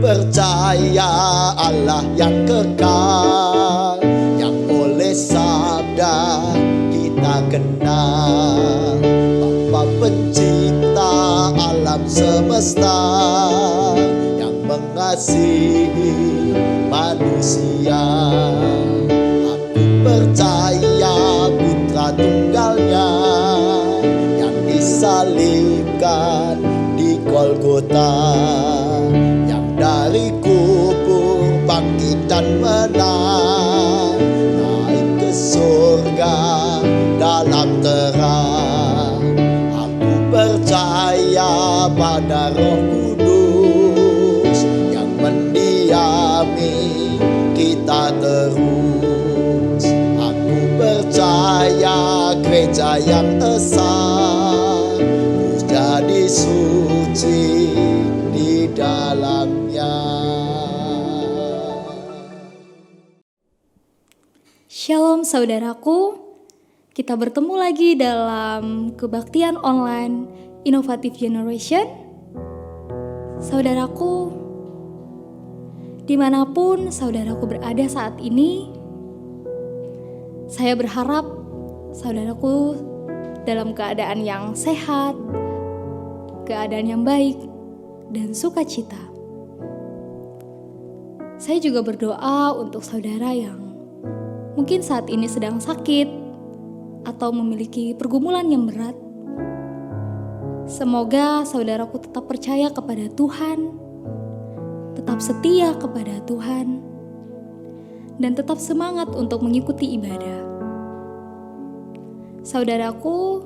percaya Allah yang kekal, yang oleh sabda kita kenal. Bapa pencipta alam semesta, yang mengasihi manusia. Aku percaya putra tunggalnya yang disalibkan di Golgota, yang dari kubur bangkit dan menang, naik ke surga dalam terang. Aku percaya pada Roh Kudus yang mendiami kita terus. Aku percaya gereja yang esa, ku jadi suci di dalamnya. Shalom saudaraku, kita bertemu lagi dalam kebaktian online Innovative Generation. Saudaraku, dimanapun saudaraku berada saat ini, saya berharap saudaraku dalam keadaan yang sehat, keadaan yang baik, dan sukacita. Saya juga berdoa untuk saudara yang mungkin saat ini sedang sakit atau memiliki pergumulan yang berat. Semoga saudaraku tetap percaya kepada Tuhan, tetap setia kepada Tuhan, dan tetap semangat untuk mengikuti ibadah. Saudaraku,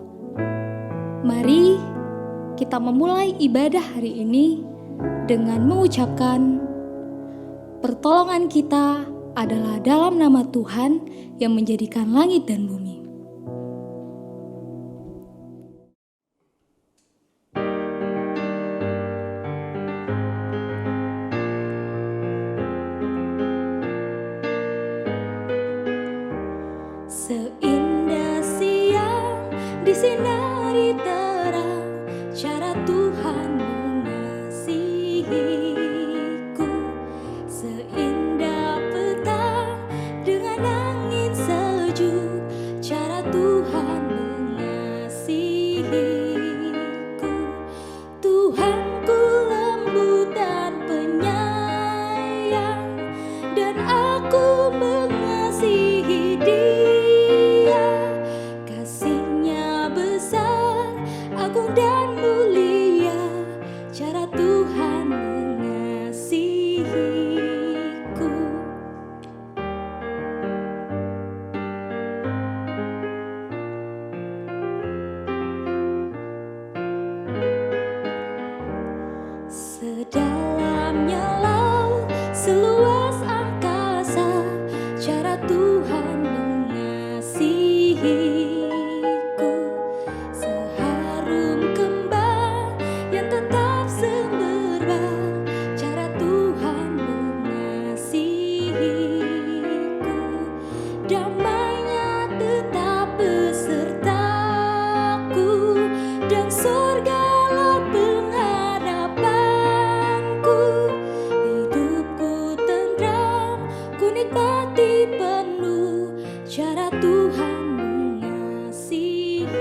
mari kita memulai ibadah hari ini dengan mengucapkan pertolongan kita adalah dalam nama Tuhan yang menjadikan langit dan bumi. Seindah siang disinari terang, cara Tuhan mengasihiku. Seindah petang dengan angin sejuk, cara Tuhan mengasihiku. Tuhanku lembut dan penyayang, dan aku mengasihi Dia. Kasih-Nya besar, agung dan mulia, cara Tuhan mengasihiku. Sedalamnya laut, seluas angkasa, cara Tuhan mengasihiku. Seharum kembang yang tetap semerbak, cara Tuhan mengasihiku. Damai-Nya tetap besertaku, dan surgalah pengharapanku. Hidupku tentram, ku nikmati penuh, cara Tuhan mengasihiku.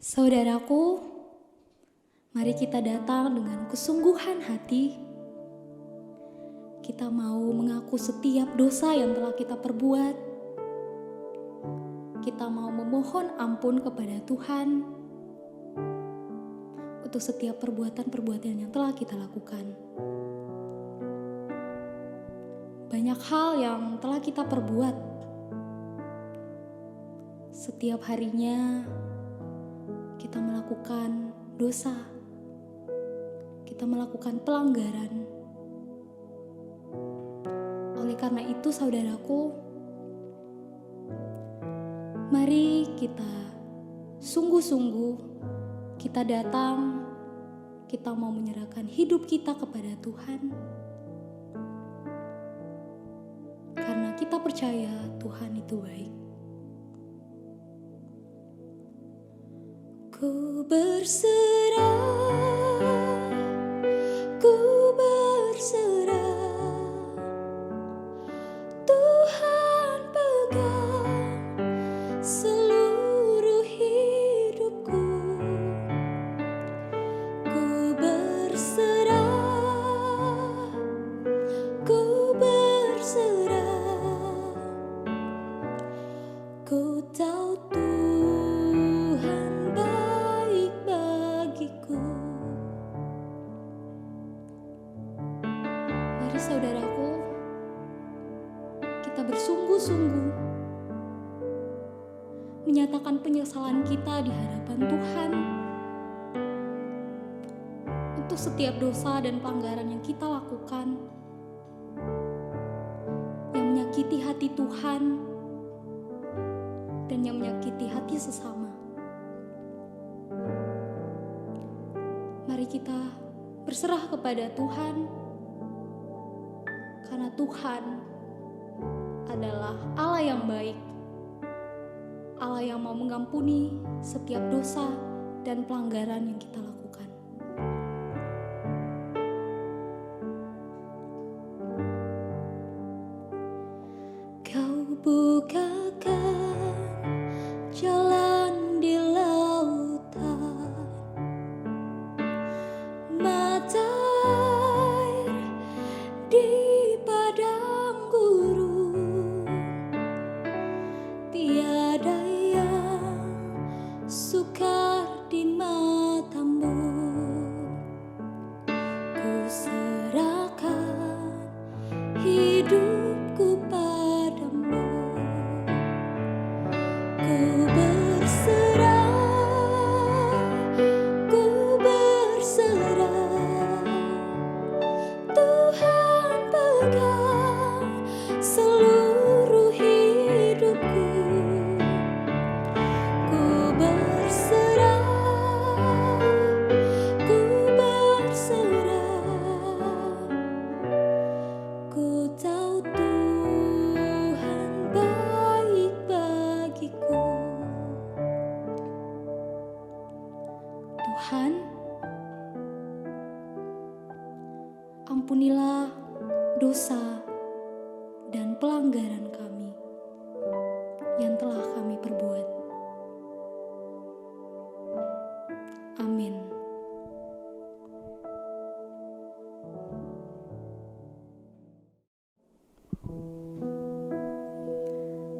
Saudaraku, mari kita datang dengan kesungguhan hati. Kita mau mengaku setiap dosa yang telah kita perbuat. Kita mau memohon ampun kepada Tuhan untuk setiap perbuatan-perbuatan yang telah kita lakukan. Banyak hal yang telah kita perbuat. Setiap harinya kita melakukan dosa, kita melakukan pelanggaran. Oleh karena itu, saudaraku, mari kita sungguh-sungguh, kita datang, kita mau menyerahkan hidup kita kepada Tuhan. Karena kita percaya Tuhan itu baik. Ku berserah, ku berserah. Tuhan pegang seluruh hidupku. Ku berserah, ku berserah. Ku tahu Tuhan baik bagiku. Mari saudaraku, kita bersungguh-sungguh menyatakan penyesalan kita di hadapan Tuhan untuk setiap dosa dan pelanggaran yang kita lakukan yang menyakiti hati Tuhan dan yang menyakiti hati sesama. Mari kita berserah kepada Tuhan, karena Tuhan adalah Allah yang baik, Allah yang mau mengampuni setiap dosa dan pelanggaran yang kita lakukan. Kau bukakan jalan di lautan, mata air di padang gurun. Tiada yang sukar di matamu. Ku serahkan hidupku padamu. Ku berserah, ku berserah. Tuhan pegang seluruh hidupku. Ku berserah, ku berserah. Ku tahu Tuhan baik bagiku. Tuhan, ampunilah dosa dan pelanggaran kami yang telah kami perbuat. Amin.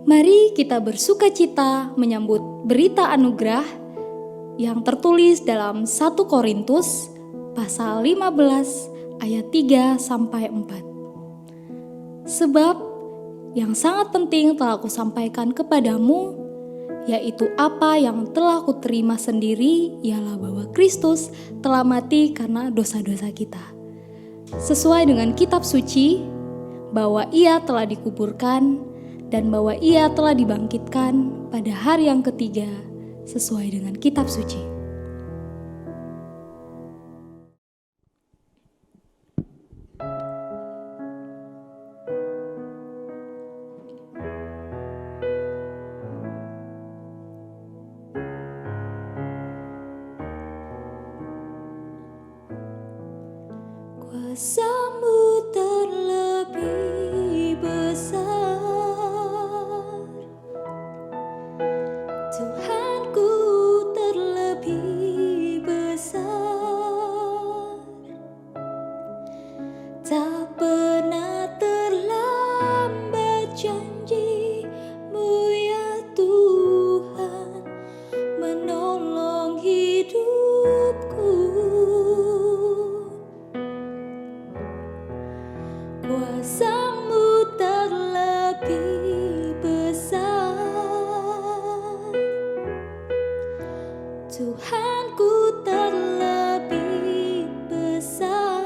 Mari kita bersukacita menyambut berita anugerah yang tertulis dalam 1 Korintus pasal 15 ayat 3 sampai 4. Sebab yang sangat penting telah aku sampaikan kepadamu, yaitu apa yang telah kuterima sendiri, ialah bahwa Kristus telah mati karena dosa-dosa kita. Sesuai dengan kitab suci, bahwa ia telah dikuburkan dan bahwa ia telah dibangkitkan pada hari yang ketiga sesuai dengan kitab suci. Kuasa-Mu terlebih besar, Tuhanku terlebih besar. Tak pernah terlambat janji-Mu ya Tuhan, menolong hidupku. Kuasa-Mu terlebih besar, Tuhanku terlebih besar.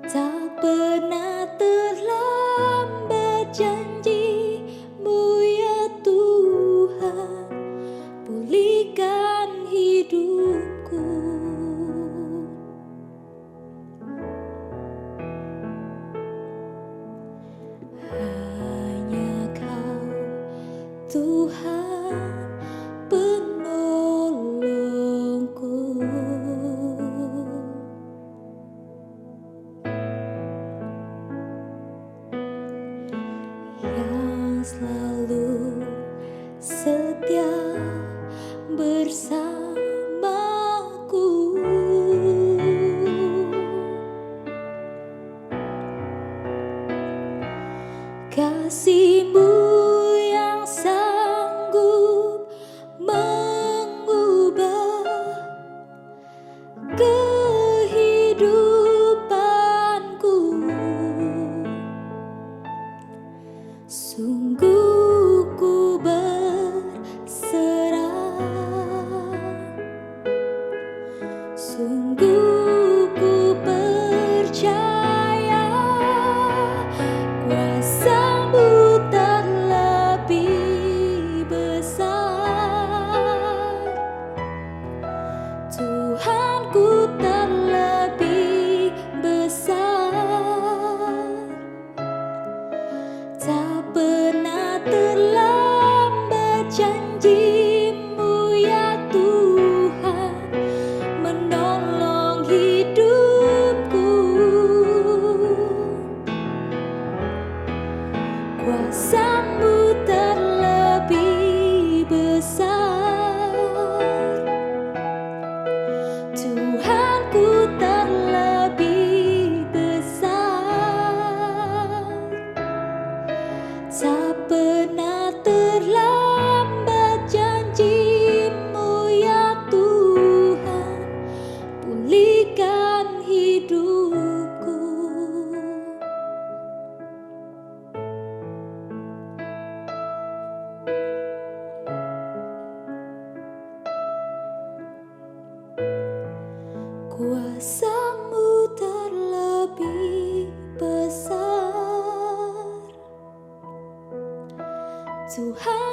Tak pernah terlambat janji-Mu ya Tuhan, pulihkan hidupku. Hanya Kau Tuhan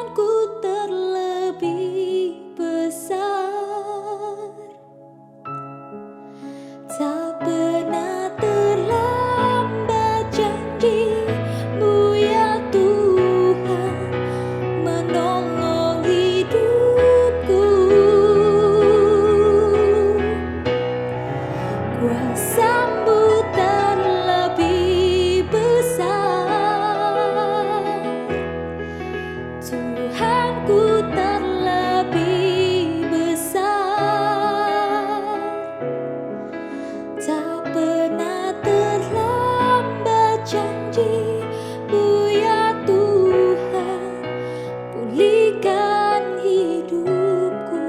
Tuhanku terlebih besar, tak pernah terlambat janji-Mu ya Tuhan, menolong hidupku. Kuasa-Mu terlebih besar, Tuhanku terlebih besar, tak pernah terlambat janji-Mu ya Tuhan, pulihkan hidupku.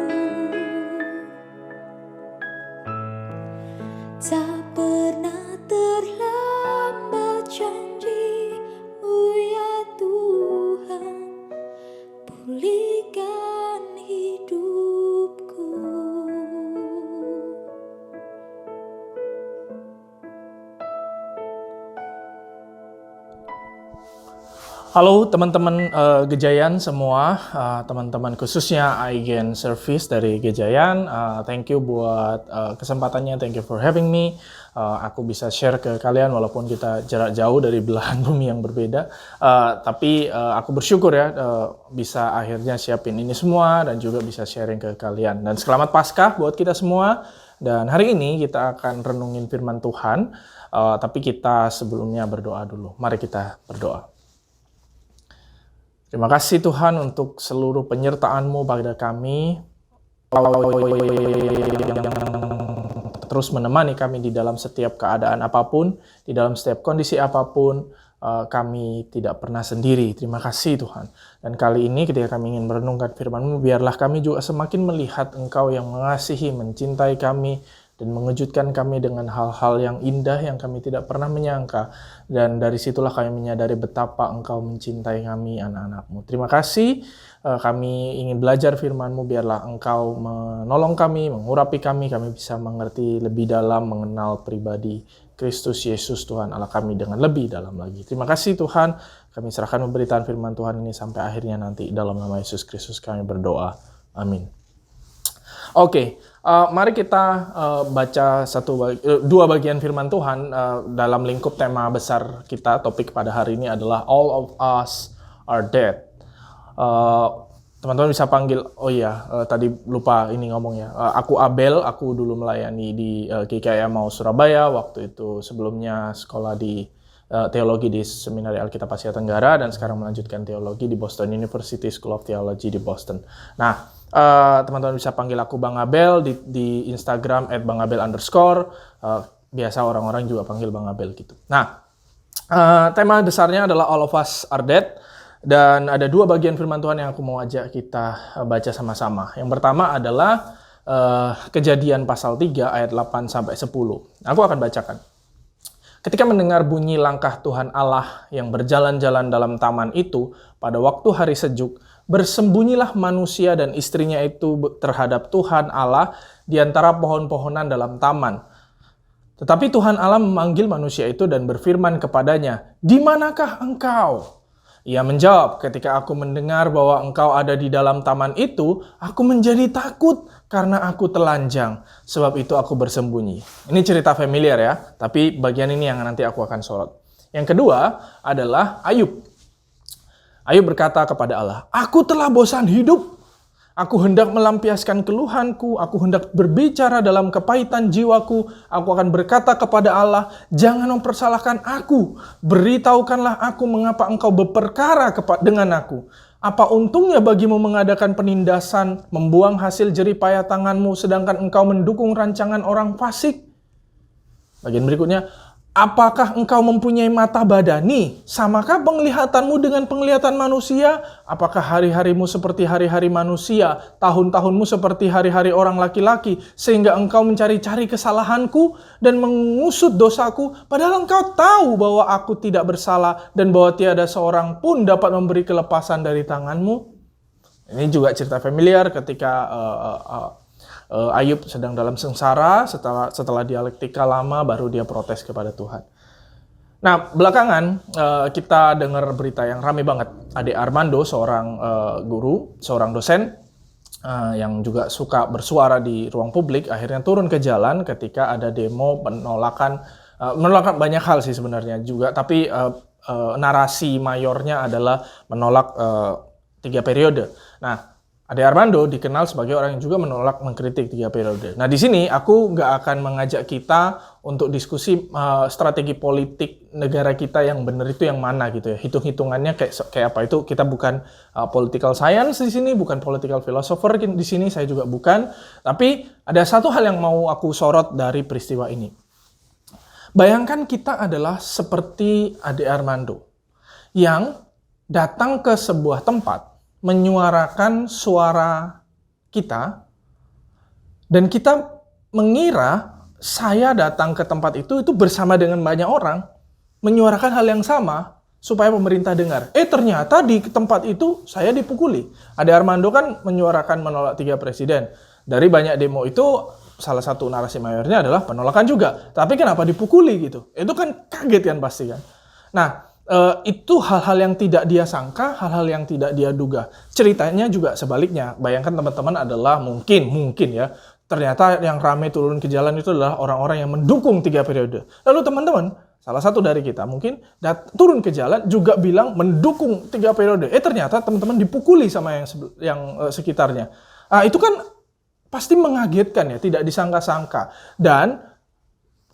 Tak pernah terlambat janji-Mu ya Tuhan, pulihkan hidupku. Halo teman-teman Gejayan semua, teman-teman khususnya Aigen Service dari Gejayan. Thank you buat kesempatannya, thank you for having me. Aku bisa share ke kalian walaupun kita jarak jauh dari belahan bumi yang berbeda. Tapi aku bersyukur ya bisa akhirnya siapin ini semua dan juga bisa sharing ke kalian. Dan selamat Paskah buat kita semua. Dan hari ini kita akan renungin firman Tuhan. Tapi kita sebelumnya berdoa dulu. Mari kita berdoa. Terima kasih Tuhan untuk seluruh penyertaan-Mu pada kami, terus menemani kami di dalam setiap keadaan apapun, di dalam setiap kondisi apapun, kami tidak pernah sendiri. Terima kasih Tuhan. Dan kali ini ketika kami ingin merenungkan firman-Mu, biarlah kami juga semakin melihat Engkau yang mengasihi, mencintai kami, dan mengejutkan kami dengan hal-hal yang indah yang kami tidak pernah menyangka. Dan dari situlah kami menyadari betapa Engkau mencintai kami, anak-anak-Mu. Terima kasih, kami ingin belajar firman-Mu, biarlah Engkau menolong kami, mengurapi kami bisa mengerti lebih dalam, mengenal pribadi Kristus Yesus Tuhan Allah kami dengan lebih dalam lagi. Terima kasih Tuhan, kami serahkan pemberitaan firman Tuhan ini sampai akhirnya nanti. Dalam nama Yesus Kristus kami berdoa. Amin. Oke. Mari kita baca dua bagian firman Tuhan dalam lingkup tema besar kita. Topik pada hari ini adalah All of Us Are Dead. Teman-teman bisa panggil, tadi lupa ini ngomong ya. Aku Abel, aku dulu melayani di GKI Mau Surabaya. Waktu itu sebelumnya sekolah di teologi di Seminari Alkitab Asia Tenggara dan sekarang melanjutkan teologi di Boston University School of Theology di Boston. Nah, teman-teman bisa panggil aku Bang Abel di Instagram @bangabel_. Biasa orang-orang juga panggil Bang Abel gitu. Nah, tema besarnya adalah All of Us Are Dead. Dan ada dua bagian firman Tuhan yang aku mau ajak kita baca sama-sama. Yang pertama adalah Kejadian pasal 3 ayat 8-10. Aku akan bacakan. Ketika mendengar bunyi langkah Tuhan Allah yang berjalan-jalan dalam taman itu, pada waktu hari sejuk, bersembunyilah manusia dan istrinya itu terhadap Tuhan Allah di antara pohon-pohonan dalam taman. Tetapi Tuhan Allah memanggil manusia itu dan berfirman kepadanya, "Di manakah engkau?" Ia menjawab, "Ketika aku mendengar bahwa engkau ada di dalam taman itu, aku menjadi takut karena aku telanjang. Sebab itu aku bersembunyi." Ini cerita familiar ya, tapi bagian ini yang nanti aku akan sorot. Yang kedua adalah Ayub. Ayub berkata kepada Allah, "Aku telah bosan hidup. Aku hendak melampiaskan keluhanku, aku hendak berbicara dalam kepahitan jiwaku. Aku akan berkata kepada Allah, jangan mempersalahkan aku. Beritahukanlah aku mengapa engkau berperkara dengan aku. Apa untungnya bagimu mengadakan penindasan, membuang hasil jerih payah tanganmu, sedangkan engkau mendukung rancangan orang fasik?" Bagian berikutnya, "Apakah engkau mempunyai mata badani? Samakah penglihatanmu dengan penglihatan manusia? Apakah hari-harimu seperti hari-hari manusia, tahun-tahunmu seperti hari-hari orang laki-laki, sehingga engkau mencari-cari kesalahanku dan mengusut dosaku, padahal engkau tahu bahwa aku tidak bersalah dan bahwa tiada seorang pun dapat memberi kelepasan dari tanganmu?" Ini juga cerita familiar ketika Ayub sedang dalam sengsara, setelah dialektika lama baru dia protes kepada Tuhan. Nah, belakangan kita dengar berita yang rame banget. Ade Armando, seorang guru, seorang dosen yang juga suka bersuara di ruang publik, akhirnya turun ke jalan ketika ada demo penolakan banyak hal sih sebenarnya juga, tapi narasi mayornya adalah menolak 3 periode. Nah, Ade Armando dikenal sebagai orang yang juga menolak mengkritik 3 periode. Nah, di sini aku nggak akan mengajak kita untuk diskusi strategi politik negara kita yang benar itu yang mana gitu ya. Hitung-hitungannya kayak apa itu, kita bukan political science di sini, bukan political philosopher di sini, saya juga bukan. Tapi ada satu hal yang mau aku sorot dari peristiwa ini. Bayangkan kita adalah seperti Ade Armando yang datang ke sebuah tempat menyuarakan suara kita, dan kita mengira saya datang ke tempat itu bersama dengan banyak orang menyuarakan hal yang sama supaya pemerintah dengar. Ternyata di tempat itu saya dipukuli. Ade Armando kan menyuarakan menolak 3 presiden. Dari banyak demo itu salah satu narasi mayornya adalah penolakan juga. Tapi kenapa dipukuli gitu? Itu kan kaget kan pasti kan. Nah, itu hal-hal yang tidak dia sangka, hal-hal yang tidak dia duga. Ceritanya juga sebaliknya. Bayangkan teman-teman adalah mungkin ya, ternyata yang ramai turun ke jalan itu adalah orang-orang yang mendukung 3 periode. Lalu teman-teman, salah satu dari kita mungkin turun ke jalan juga bilang mendukung 3 periode. Ternyata teman-teman dipukuli sama yang sekitarnya. Itu kan pasti mengagetkan ya, tidak disangka-sangka. Dan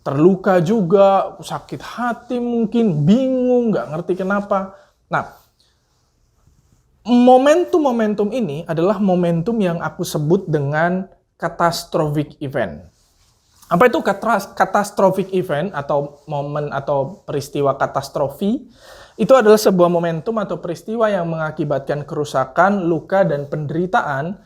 terluka juga, sakit hati mungkin, bingung, nggak ngerti kenapa. Nah, momentum-momentum ini adalah momentum yang aku sebut dengan catastrophic event. Apa itu catastrophic event atau momen atau peristiwa katastrofi? Itu adalah sebuah momentum atau peristiwa yang mengakibatkan kerusakan, luka, dan penderitaan,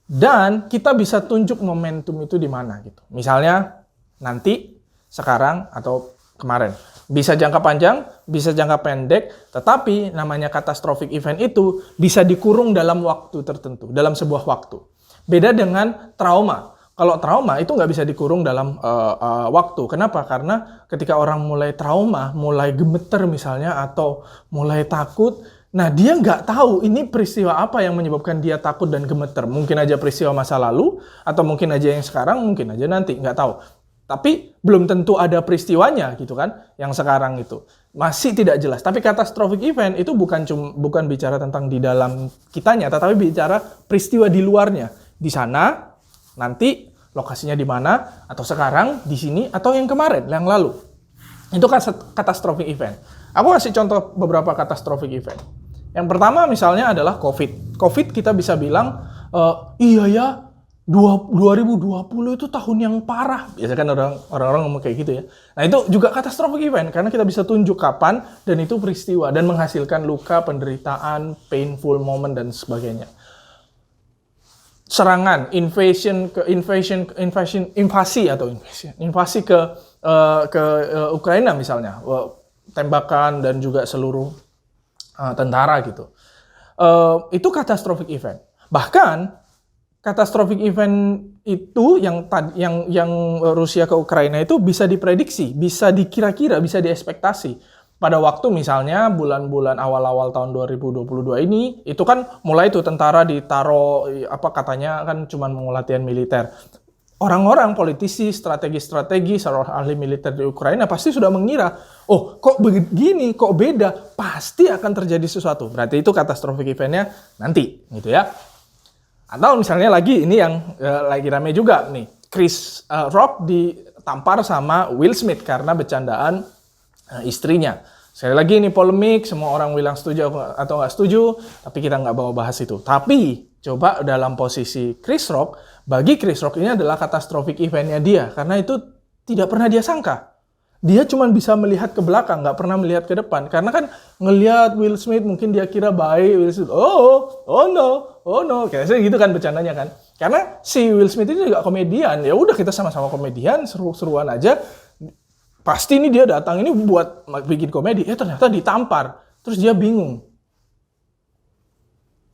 dan kita bisa tunjuk momentum itu di mana gitu. Misalnya nanti, sekarang, atau kemarin. Bisa jangka panjang, bisa jangka pendek, tetapi namanya catastrophic event itu bisa dikurung dalam waktu tertentu, dalam sebuah waktu. Beda dengan trauma. Kalau trauma itu nggak bisa dikurung dalam waktu. Kenapa? Karena ketika orang mulai trauma, mulai gemeter misalnya, atau mulai takut, nah dia nggak tahu ini peristiwa apa yang menyebabkan dia takut dan gemeter. Mungkin aja peristiwa masa lalu, atau mungkin aja yang sekarang, mungkin aja nanti, nggak tahu. Tapi belum tentu ada peristiwanya gitu kan, yang sekarang itu. Masih tidak jelas. Tapi catastrophic event itu bukan bicara tentang di dalam kitanya, tetapi bicara peristiwa di luarnya. Di sana, nanti lokasinya di mana, atau sekarang, di sini, atau yang kemarin, yang lalu. Itu kan catastrophic event. Aku kasih contoh beberapa catastrophic event. Yang pertama misalnya adalah COVID. COVID kita bisa bilang, iya ya, 2020 itu tahun yang parah. Biasanya kan orang-orang ngomong kayak gitu ya. Nah itu juga catastrophic event, karena kita bisa tunjuk kapan, dan itu peristiwa, dan menghasilkan luka, penderitaan, painful moment, dan sebagainya. Serangan, invasi ke Ukraina misalnya, tembakan dan juga seluruh tentara gitu. Itu catastrophic event. Bahkan catastrophic event itu yang Rusia ke Ukraina itu bisa diprediksi, bisa dikira-kira, bisa diekspektasi. Pada waktu misalnya bulan-bulan awal-awal tahun 2022 ini, itu kan mulai tuh tentara ditaruh, katanya kan cuma mau latihan militer. Orang-orang, politisi, strategi-strategi, seorang ahli militer di Ukraina pasti sudah mengira, kok begini, kok beda, pasti akan terjadi sesuatu. Berarti itu catastrophic event-nya nanti, gitu ya. Atau misalnya lagi, ini yang lagi rame juga nih, Chris Rock ditampar sama Will Smith karena bercandaan istrinya. Sekali lagi ini polemik, semua orang bilang setuju atau nggak setuju, tapi kita nggak bawa bahas itu. Tapi coba dalam posisi Chris Rock, bagi Chris Rock ini adalah catastrophic event-nya dia, karena itu tidak pernah dia sangka. Dia cuma bisa melihat ke belakang, nggak pernah melihat ke depan. Karena kan ngelihat Will Smith, mungkin dia kira baik, Will Smith, oh no, kayaknya gitu kan bercandanya kan. Karena si Will Smith itu juga komedian, ya udah kita sama-sama komedian, seru-seruan aja. Pasti ini dia datang ini buat bikin komedi, ternyata ditampar. Terus dia bingung.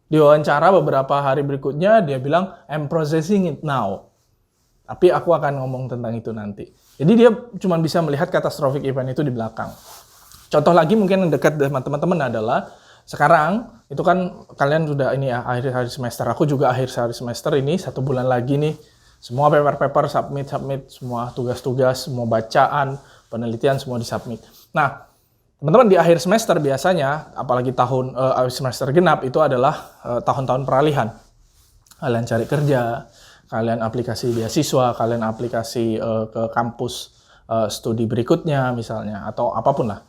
Di wawancara beberapa hari berikutnya, dia bilang, I'm processing it now. Tapi aku akan ngomong tentang itu nanti. Jadi dia cuma bisa melihat catastrophic event itu di belakang. Contoh lagi mungkin yang dekat dengan teman-teman adalah sekarang itu kan kalian sudah ini ya akhir semester. Aku juga akhir semester ini 1 bulan lagi nih. Semua paper submit, semua tugas-tugas, semua bacaan, penelitian semua disubmit. Nah, teman-teman di akhir semester biasanya, apalagi tahun semester genap itu adalah tahun-tahun peralihan. Kalian cari kerja, kalian aplikasi beasiswa, kalian aplikasi ke kampus studi berikutnya misalnya, atau apapun lah.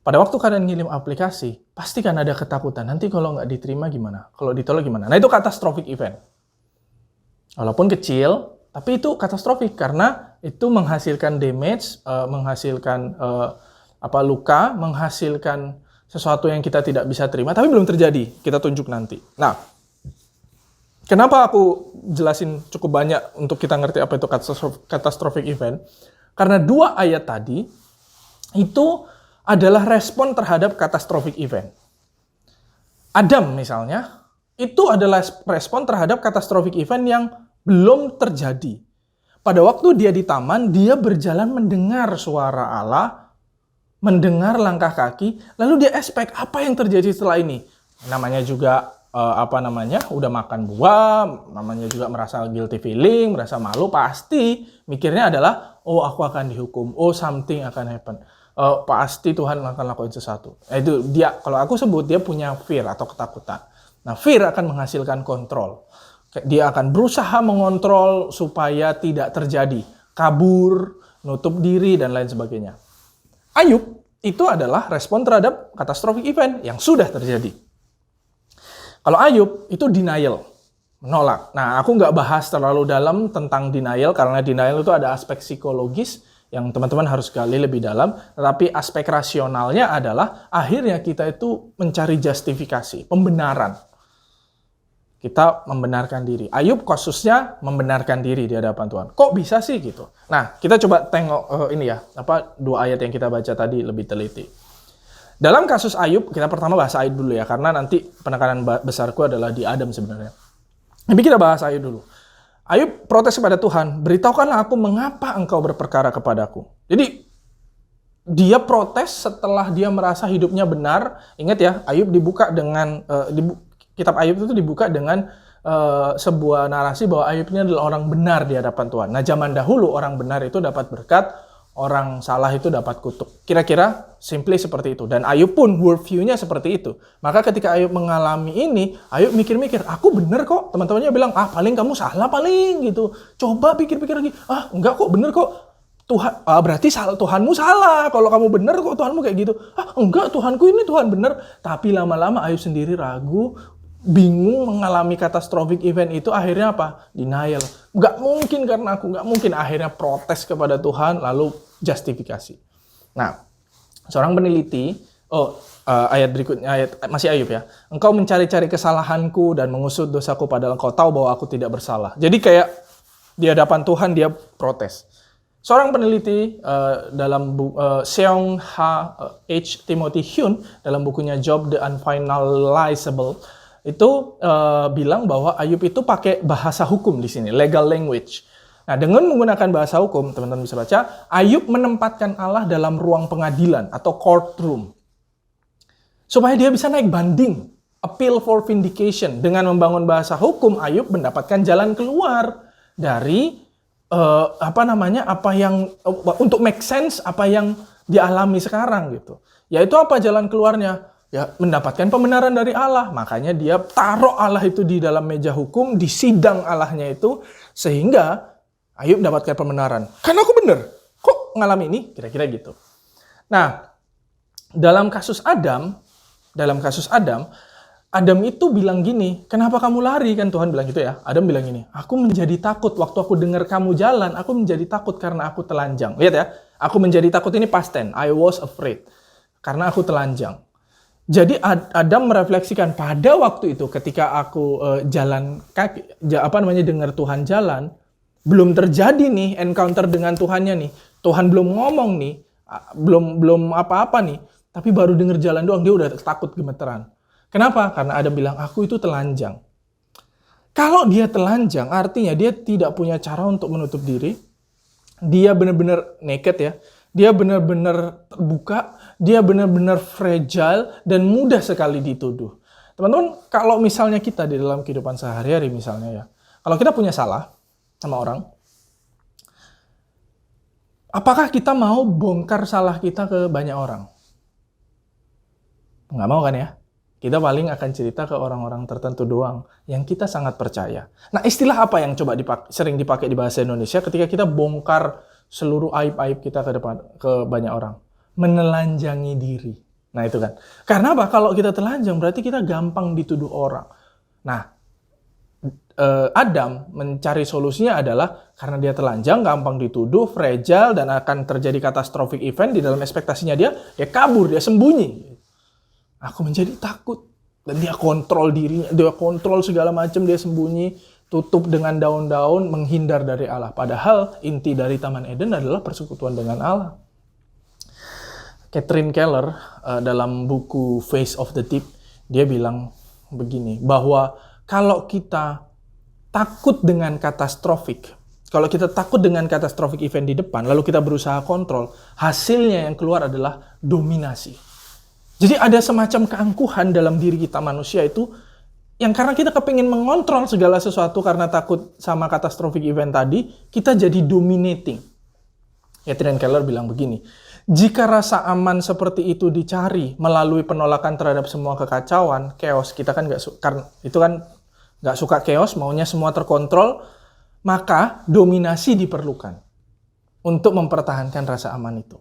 Pada waktu kalian ngirim aplikasi, pasti kan ada ketakutan. Nanti kalau nggak diterima gimana? Kalau ditolak gimana? Nah, itu catastrophic event. Walaupun kecil, tapi itu katastrofik karena itu menghasilkan damage, menghasilkan luka, menghasilkan sesuatu yang kita tidak bisa terima, tapi belum terjadi. Kita tunjuk nanti. Nah, kenapa aku jelasin cukup banyak untuk kita ngerti apa itu catastrophic event? Karena 2 ayat tadi itu adalah respon terhadap catastrophic event. Adam misalnya, itu adalah respon terhadap catastrophic event yang belum terjadi. Pada waktu dia di taman, dia berjalan mendengar suara Allah, mendengar langkah kaki, lalu dia expect apa yang terjadi setelah ini. Namanya juga udah makan buah, namanya juga merasa guilty feeling, merasa malu, pasti mikirnya adalah, oh aku akan dihukum, oh something akan happen. Pasti Tuhan akan lakukan sesuatu. Itu dia, kalau aku sebut dia punya fear atau ketakutan. Nah, fear akan menghasilkan kontrol. Dia akan berusaha mengontrol supaya tidak terjadi, kabur, nutup diri dan lain sebagainya. Ayub itu adalah respon terhadap catastrophic event yang sudah terjadi. Kalau Ayub itu denial, menolak. Nah, aku nggak bahas terlalu dalam tentang denial karena denial itu ada aspek psikologis yang teman-teman harus gali lebih dalam, tetapi aspek rasionalnya adalah akhirnya kita itu mencari justifikasi, pembenaran. Kita membenarkan diri. Ayub kasusnya membenarkan diri di hadapan Tuhan. Kok bisa sih gitu? Nah, kita coba tengok 2 ayat yang kita baca tadi lebih teliti. Dalam kasus Ayub, kita pertama bahas Ayub dulu ya, karena nanti penekanan besarku adalah di Adam sebenarnya. Tapi kita bahas Ayub dulu. Ayub protes kepada Tuhan, beritahukanlah aku mengapa engkau berperkara kepadaku. Jadi, dia protes setelah dia merasa hidupnya benar. Ingat ya, Ayub dibuka dengan, kitab Ayub itu dibuka dengan sebuah narasi bahwa Ayub ini adalah orang benar di hadapan Tuhan. Nah, zaman dahulu orang benar itu dapat berkat, orang salah itu dapat kutuk. Kira-kira simply seperti itu. Dan Ayub pun worldview-nya seperti itu. Maka ketika Ayub mengalami ini, Ayub mikir-mikir, aku bener kok. Teman-temannya bilang, paling kamu salah paling gitu. Coba pikir-pikir lagi. Enggak kok, bener kok. Tuhan, berarti Tuhanmu salah. Kalau kamu bener kok Tuhanmu kayak gitu. Enggak, Tuhanku ini Tuhan bener. Tapi lama-lama Ayub sendiri ragu, bingung, mengalami catastrophic event itu, akhirnya apa? Denial. Nggak mungkin karena aku, nggak mungkin. Akhirnya protes kepada Tuhan, lalu justifikasi. Nah, seorang peneliti, ayat berikutnya, masih Ayub ya. Engkau mencari-cari kesalahanku dan mengusut dosaku padahal engkau tahu bahwa aku tidak bersalah. Jadi kayak di hadapan Tuhan dia protes. Seorang peneliti dalam Seong H. Timothy Hyun dalam bukunya Job the Unfinalizable itu bilang bahwa Ayub itu pakai bahasa hukum di sini, legal language. Nah, dengan menggunakan bahasa hukum, teman-teman bisa baca, Ayub menempatkan Allah dalam ruang pengadilan atau courtroom. Supaya dia bisa naik banding, appeal for vindication. Dengan membangun bahasa hukum, Ayub mendapatkan jalan keluar dari apa yang untuk make sense apa yang dialami sekarang gitu. Yaitu apa jalan keluarnya? Ya, mendapatkan pembenaran dari Allah. Makanya dia taruh Allah itu di dalam meja hukum, di sidang Allahnya itu, sehingga Ayub mendapatkan pembenaran. Karena aku benar. Kok ngalami ini? Kira-kira gitu. Nah, dalam kasus Adam, Adam itu bilang gini, kenapa kamu lari? Kan Tuhan bilang gitu ya. Adam bilang gini, aku menjadi takut waktu aku dengar kamu jalan, aku menjadi takut karena aku telanjang. Lihat ya, aku menjadi takut ini past tense. I was afraid. Karena aku telanjang. Jadi Adam merefleksikan pada waktu itu ketika aku jalan kaki, dengar Tuhan jalan, belum terjadi nih encounter dengan Tuhannya nih. Tuhan belum ngomong nih, belum apa-apa nih, tapi baru dengar jalan doang dia udah takut gemeteran. Kenapa? Karena Adam bilang aku itu telanjang. Kalau dia telanjang, artinya dia tidak punya cara untuk menutup diri. Dia benar-benar naked ya. dia benar-benar terbuka, dia benar-benar fragile dan mudah sekali dituduh. Teman-teman, kalau misalnya kita di dalam kehidupan sehari-hari misalnya ya, kalau kita punya salah sama orang, apakah kita mau bongkar salah kita ke banyak orang? Nggak mau kan ya? Kita paling akan cerita ke orang-orang tertentu doang yang kita sangat percaya. Nah, istilah apa yang coba sering dipakai di bahasa Indonesia ketika kita bongkar seluruh aib-aib kita ke banyak orang? Menelanjangi diri. Nah, itu kan. Karena apa? Kalau kita telanjang berarti kita gampang dituduh orang. Nah, Adam mencari solusinya adalah karena dia telanjang, gampang dituduh, fragile, dan akan terjadi catastrophic event di dalam ekspektasinya dia kabur, dia sembunyi. Aku menjadi takut. Dan dia kontrol dirinya, dia kontrol segala macam, dia sembunyi, tutup dengan daun-daun, menghindar dari Allah. Padahal inti dari Taman Eden adalah persekutuan dengan Allah. Catherine Keller dalam buku Face of the Deep, dia bilang begini, bahwa kalau kita takut dengan katastrofik, kalau kita takut dengan katastrofik event di depan, lalu kita berusaha kontrol, hasilnya yang keluar adalah dominasi. Jadi ada semacam keangkuhan dalam diri kita manusia itu, yang karena kita kepingin mengontrol segala sesuatu karena takut sama catastrophic event tadi, kita jadi dominating. Catherine Keller bilang begini, jika rasa aman seperti itu dicari melalui penolakan terhadap semua kekacauan, chaos, kita kan nggak suka chaos, maunya semua terkontrol, maka dominasi diperlukan untuk mempertahankan rasa aman itu.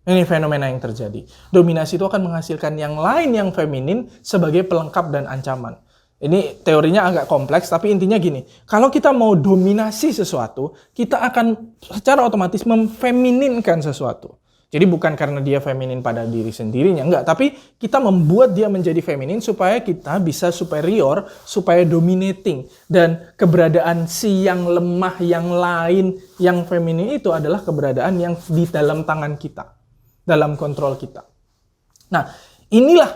Ini fenomena yang terjadi. Dominasi itu akan menghasilkan yang lain yang feminin sebagai pelengkap dan ancaman. Ini teorinya agak kompleks, tapi intinya gini. Kalau kita mau dominasi sesuatu, kita akan secara otomatis memfemininkan sesuatu. Jadi bukan karena dia feminin pada diri sendirinya, enggak. Tapi kita membuat dia menjadi feminin supaya kita bisa superior, supaya dominating. Dan keberadaan si yang lemah, yang lain, yang feminin itu adalah keberadaan yang di dalam tangan kita. Dalam kontrol kita. Nah, inilah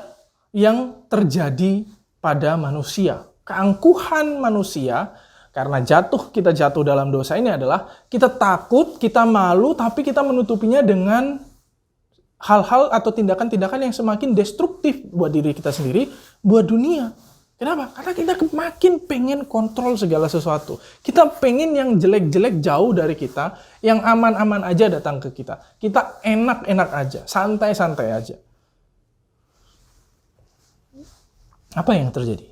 yang terjadi pada manusia. Keangkuhan manusia, karena kita jatuh dalam dosa ini adalah kita takut, kita malu, tapi kita menutupinya dengan hal-hal atau tindakan-tindakan yang semakin destruktif buat diri kita sendiri, buat dunia. Kenapa? Karena kita makin pengen kontrol segala sesuatu. Kita pengen yang jelek-jelek jauh dari kita, yang aman-aman aja datang ke kita. Kita enak-enak aja, santai-santai aja. Apa yang terjadi?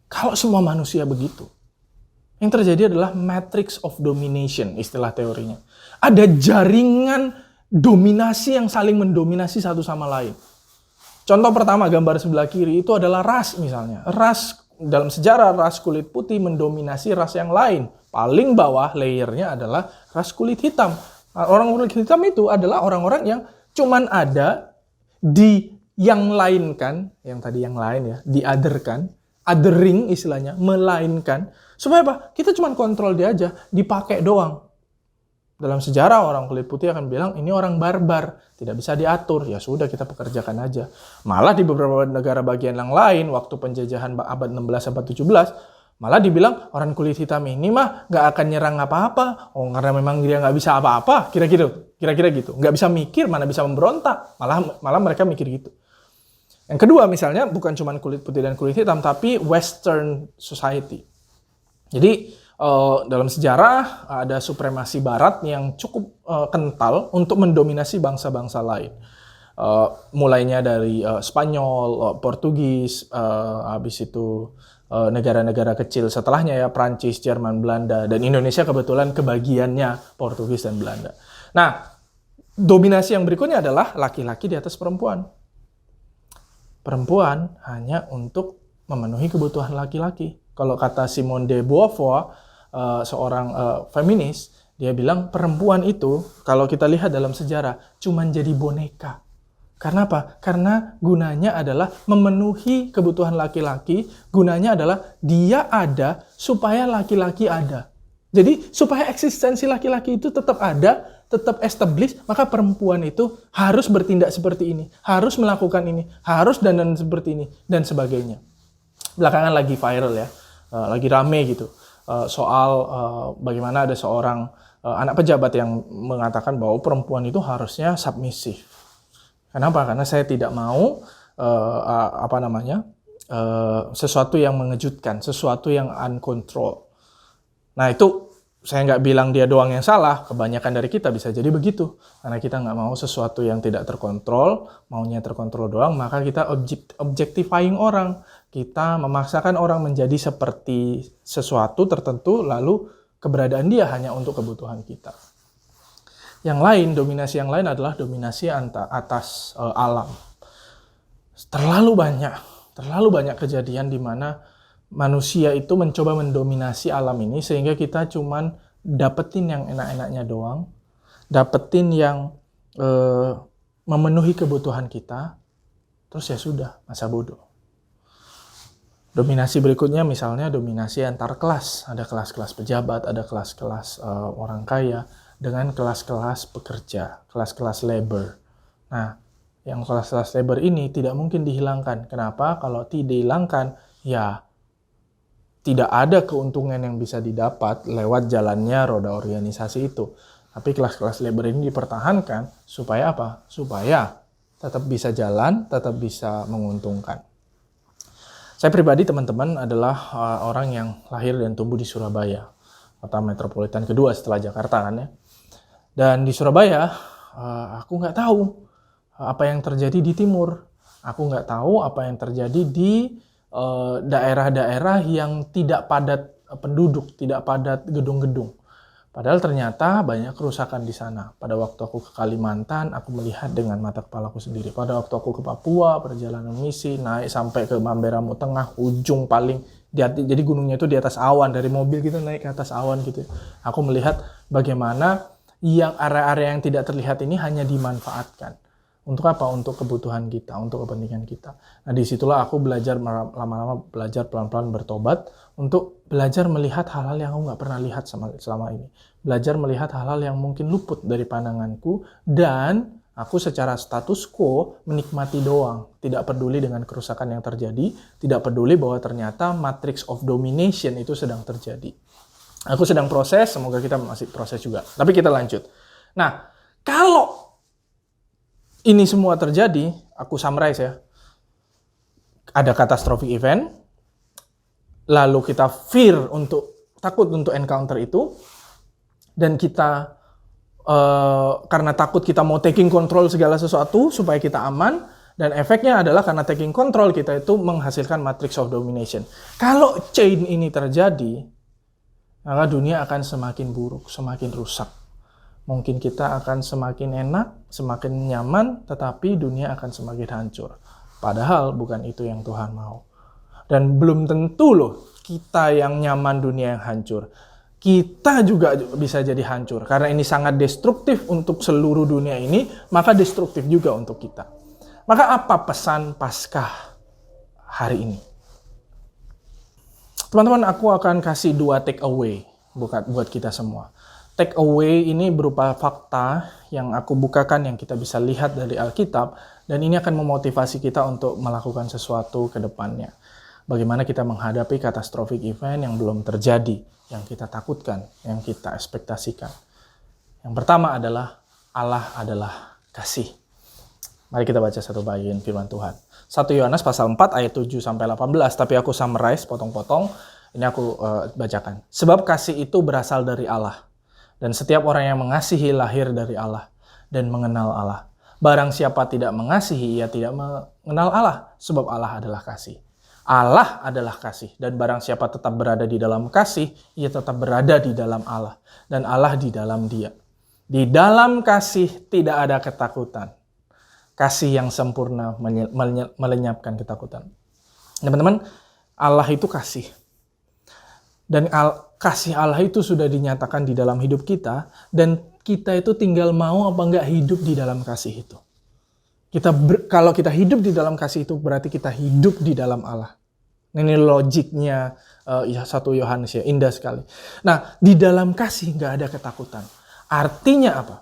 Kalau semua manusia begitu, yang terjadi adalah matrix of domination, istilah teorinya. Ada jaringan dominasi yang saling mendominasi satu sama lain. Contoh pertama, gambar sebelah kiri itu adalah ras misalnya. Ras, dalam sejarah ras kulit putih mendominasi ras yang lain. Paling bawah layernya adalah ras kulit hitam. Orang kulit hitam itu adalah orang-orang yang cuman ada di yang lain kan, yang tadi yang lain ya, di other kan, othering istilahnya, melainkan. Supaya apa? Kita cuman kontrol dia aja, dipakai doang. Dalam sejarah orang kulit putih akan bilang ini orang barbar, tidak bisa diatur. Ya sudah, kita pekerjakan aja. Malah di beberapa negara bagian yang lain, waktu penjajahan abad 16 abad 17, malah dibilang orang kulit hitam ini mah nggak akan nyerang apa-apa. Oh, karena memang dia nggak bisa apa-apa, kira-kira gitu. Nggak bisa mikir, mana bisa memberontak. Malah mereka mikir gitu. Yang kedua misalnya bukan cuma kulit putih dan kulit hitam, tapi Western society. Jadi dalam sejarah ada supremasi Barat yang cukup kental untuk mendominasi bangsa-bangsa lain. Mulainya dari Spanyol, Portugis, habis itu negara-negara kecil setelahnya ya, Prancis, Jerman, Belanda, dan Indonesia kebetulan kebagiannya Portugis dan Belanda. Nah, dominasi yang berikutnya adalah laki-laki di atas perempuan. Perempuan hanya untuk memenuhi kebutuhan laki-laki. Kalau kata Simone de Beauvoir, seorang feminis, dia bilang perempuan itu kalau kita lihat dalam sejarah cuman jadi boneka. Karena apa? Karena gunanya adalah memenuhi kebutuhan laki-laki, gunanya adalah dia ada supaya laki-laki ada. Jadi supaya eksistensi laki-laki itu tetap ada, tetap established, maka perempuan itu harus bertindak seperti ini, harus melakukan ini, harus dandan seperti ini, dan sebagainya. Belakangan lagi viral ya, lagi rame gitu. Soal bagaimana ada seorang anak pejabat yang mengatakan bahwa perempuan itu harusnya submisif. Kenapa? Karena saya tidak mau sesuatu yang mengejutkan, sesuatu yang uncontrolled. Nah itu saya nggak bilang dia doang yang salah, kebanyakan dari kita bisa jadi begitu. Karena kita nggak mau sesuatu yang tidak terkontrol, maunya terkontrol doang, maka kita objectifying orang. Kita memaksakan orang menjadi seperti sesuatu tertentu, lalu keberadaan dia hanya untuk kebutuhan kita. Yang lain, dominasi yang lain adalah dominasi atas alam. Terlalu banyak kejadian di mana manusia itu mencoba mendominasi alam ini sehingga kita cuman dapetin yang enak-enaknya doang, dapetin yang memenuhi kebutuhan kita, terus ya sudah, masa bodoh. Dominasi berikutnya misalnya dominasi antar kelas. Ada kelas-kelas pejabat, ada kelas-kelas orang kaya dengan kelas-kelas pekerja, kelas-kelas labor. Nah, yang kelas-kelas labor ini tidak mungkin dihilangkan. Kenapa? Kalau tidak dihilangkan, ya tidak ada keuntungan yang bisa didapat lewat jalannya roda organisasi itu. Tapi kelas-kelas labor ini dipertahankan supaya apa? Supaya tetap bisa jalan, tetap bisa menguntungkan. Saya pribadi, teman-teman, adalah orang yang lahir dan tumbuh di Surabaya, kota metropolitan kedua setelah Jakarta kan ya. Dan di Surabaya, aku nggak tahu apa yang terjadi di timur. Aku nggak tahu apa yang terjadi di daerah-daerah yang tidak padat penduduk, tidak padat gedung-gedung. Padahal ternyata banyak kerusakan di sana. Pada waktu aku ke Kalimantan, aku melihat dengan mata kepalaku sendiri. Pada waktu aku ke Papua, perjalanan misi, naik sampai ke Mamberamo Tengah, ujung paling, jadi gunungnya itu di atas awan, dari mobil gitu naik ke atas awan gitu. Aku melihat bagaimana yang area-area yang tidak terlihat ini hanya dimanfaatkan. Untuk apa? Untuk kebutuhan kita, untuk kepentingan kita. Nah disitulah aku belajar, lama-lama belajar pelan-pelan bertobat, untuk belajar melihat hal-hal yang aku nggak pernah lihat selama ini. Belajar melihat hal-hal yang mungkin luput dari pandanganku, dan aku secara status quo menikmati doang. Tidak peduli dengan kerusakan yang terjadi, tidak peduli bahwa ternyata matrix of domination itu sedang terjadi. Aku sedang proses, semoga kita masih proses juga. Tapi kita lanjut. Nah, kalau ini semua terjadi, aku summarize ya. Ada catastrophic event, lalu kita takut untuk encounter itu, dan kita karena takut kita mau taking control segala sesuatu supaya kita aman, dan efeknya adalah karena taking control kita itu menghasilkan matrix of domination. Kalau chain ini terjadi, maka dunia akan semakin buruk, semakin rusak. Mungkin kita akan semakin enak, semakin nyaman, tetapi dunia akan semakin hancur. Padahal bukan itu yang Tuhan mau. Dan belum tentu loh kita yang nyaman, dunia yang hancur. Kita juga bisa jadi hancur. Karena ini sangat destruktif untuk seluruh dunia ini, maka destruktif juga untuk kita. Maka apa pesan Paskah hari ini? Teman-teman, aku akan kasih 2 take away buat kita semua. Take away ini berupa fakta yang aku bukakan, yang kita bisa lihat dari Alkitab, dan ini akan memotivasi kita untuk melakukan sesuatu ke depannya. Bagaimana kita menghadapi catastrophic event yang belum terjadi, yang kita takutkan, yang kita ekspektasikan. Yang pertama adalah Allah adalah kasih. Mari kita baca satu bagian firman Tuhan. 1 Yohanes pasal 4 ayat 7-18, tapi aku summarize, potong-potong, ini aku bacakan. Sebab kasih itu berasal dari Allah. Dan setiap orang yang mengasihi lahir dari Allah dan mengenal Allah. Barang siapa tidak mengasihi, ia tidak mengenal Allah, sebab Allah adalah kasih. Allah adalah kasih, dan barang siapa tetap berada di dalam kasih, ia tetap berada di dalam Allah, dan Allah di dalam dia. Di dalam kasih tidak ada ketakutan. Kasih yang sempurna melenyapkan ketakutan. Teman-teman, Allah itu kasih. Dan kasih Allah itu sudah dinyatakan di dalam hidup kita, dan kita itu tinggal mau apa enggak hidup di dalam kasih itu. Kalau kita hidup di dalam kasih itu, berarti kita hidup di dalam Allah. Ini logiknya 1 Yohanes ya, indah sekali. Nah, di dalam kasih nggak ada ketakutan. Artinya apa?